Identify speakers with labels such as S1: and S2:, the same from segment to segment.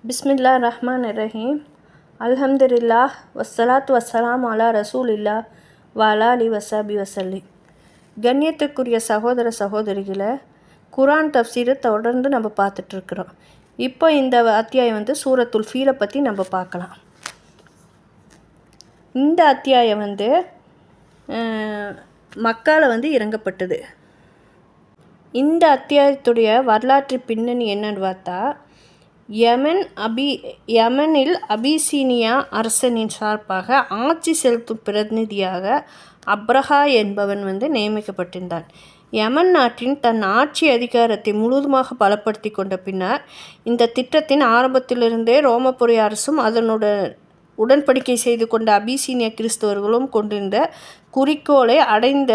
S1: பிஸ்மில்லா ரஹ்மான் ரஹீம். அல்ஹம்துலில்லாஹ் வஸ்ஸலாத்து வஸ்ஸலாம் அலா ரசூலில்லா வஅலா அலி வஸாபி வசல்லி. கண்ணியத்துக்குரிய சகோதர சகோதரிகளை, குரான் தஃப்சீரை தொடர்ந்து நம்ம பார்த்துட்ருக்குறோம். இப்போ இந்த அத்தியாயம் சூரத்துல் ஃபீலை பற்றி நம்ம பார்க்கலாம். இந்த அத்தியாயம் மக்கால இறங்கப்பட்டது. இந்த அத்தியாயத்துடைய வரலாற்று பின்னணி என்னன்னு பார்த்தா, யமனில் அபிசீனியா அரசனின் சார்பாக ஆட்சி செலுத்தும் பிரதிநிதியாக அப்ரஹா என்பவன் நியமிக்கப்பட்டிருந்தான். யமன் நாட்டின் தன் ஆட்சி அதிகாரத்தை முழுவதுமாக பலப்படுத்தி கொண்ட பின்னர் இந்த திட்டத்தின் ஆரம்பத்திலிருந்தே ரோமபுரி அரசும் அதனுடன் உடன்படிக்கை செய்து கொண்ட அபிசீனிய கிறிஸ்தவர்களும் கொண்டிருந்த குறிக்கோளை அடைந்த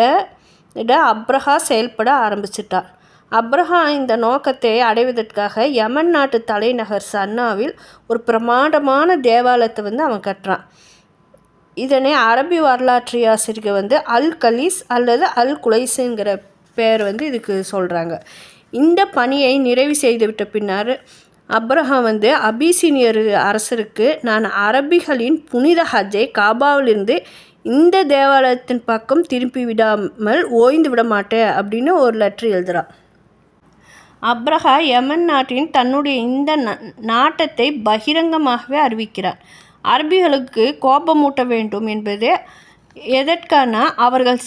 S1: அப்ரஹா செயல்பட ஆரம்பிச்சிட்டான். அப்ரஹா இந்த நோக்கத்தை அடைவதற்காக யமன் நாட்டு தலைநகர் சன்னாவில் ஒரு பிரமாண்டமான தேவாலயத்தை அவன் கட்டுறான். இதனை அரபி வரலாற்றாசிரியர்கள் அல் கலீஸ் அல்லது அல் குலைஸுங்கிற பேர் இதுக்கு சொல்கிறாங்க. இந்த பணியை நிறைவு செய்துவிட்ட பின்னர் அப்ரஹா அபிசீனியர் அரசருக்கு, நான் அரபிகளின் புனித ஹஜ்ஜை காபாவிலிருந்து இந்த தேவாலயத்தின் பக்கம் திருப்பி விடாமல் ஓய்ந்து விட மாட்டேன் அப்படின்னு ஒரு லெட்டர் எழுதுகிறான். அப்ரஹா யமன் நாட்டின் தன்னுடைய இந்த நாட்டத்தை பகிரங்கமாகவே அறிவிக்கிறார். அரபிகளுக்கு கோபமூட்ட வேண்டும் என்பது எதற்கான, அவர்கள்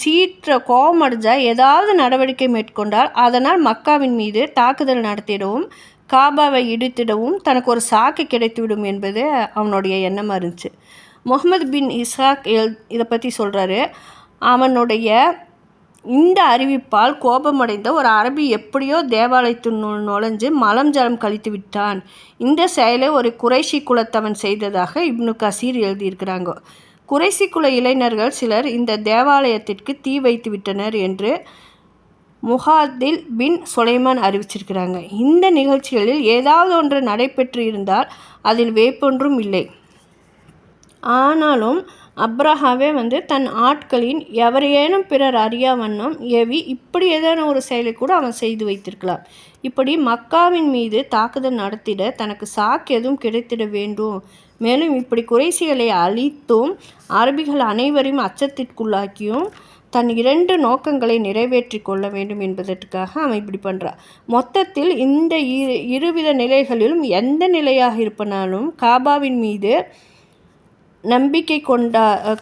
S1: கோபமடைஞ்சால் ஏதாவது நடவடிக்கை மேற்கொண்டால் அதனால் மக்காவின் மீது தாக்குதல் நடத்திடவும் காபாவை இடித்திடவும் தனக்கு ஒரு சாக்கு கிடைத்துவிடும் என்பது அவனுடைய எண்ணமாக இருந்துச்சு. முகமது பின் இஸ்ஹாக் இதை பற்றி சொல்கிறாரு. அவனுடைய இந்த அறிவிப்பால் கோபமடைந்த ஒரு அரபி எப்படியோ தேவாலயத்தினுள் நுழைஞ்சு மலம் ஜலம் கழித்து விட்டான். இந்த செயலை ஒரு குறைஷி குலத்தவன் செய்ததாக இப்னு கசீர் எழுதியிருக்கிறாங்க. குறைஷி குல இளைஞர்கள் சிலர் இந்த தேவாலயத்திற்கு தீ வைத்து விட்டனர் என்று முஹாதில் பின் சுலைமான் அறிவிச்சிருக்கிறாங்க. இந்த நிகழ்ச்சிகளில் ஏதாவது ஒன்று நடைபெற்று இருந்தால் அதில் வேப்பொன்றும் இல்லை. ஆனாலும் அப்ரஹாவே தன் ஆட்களின் எவரையேனும் பிறர் அறியா வண்ணம் ஏவி இப்படி ஏதேனும் ஒரு செயலை கூட அவன் செய்து வைத்திருக்கலாம். இப்படி மக்காவின் மீது தாக்குதல் நடத்திட தனக்கு சாக்கு எதுவும் கிடைத்திட வேண்டும். மேலும் இப்படி குறைசிகளை அழித்தும் அரபிகள் அனைவரையும் அச்சத்திற்குள்ளாக்கியும் தன் 2 நோக்கங்களை நிறைவேற்றி கொள்ள வேண்டும் என்பதற்காக அவன் இப்படி பண்ணுறான். மொத்தத்தில் இந்த இருவித நிலைகளிலும் எந்த நிலையாக இருப்பனாலும் காபாவின் மீது நம்பிக்கை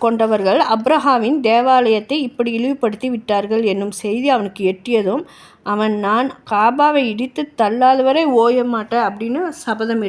S1: கொண்டவர்கள் அப்ரஹாவின் தேவாலயத்தை இப்படி இழிவுபடுத்தி விட்டார்கள் என்னும் செய்தி அவனுக்கு எட்டியதும் அவன், நான் காபாவை இடித்து தள்ளாதவரை ஓய மாட்டேன் அப்படின்னு சபதம்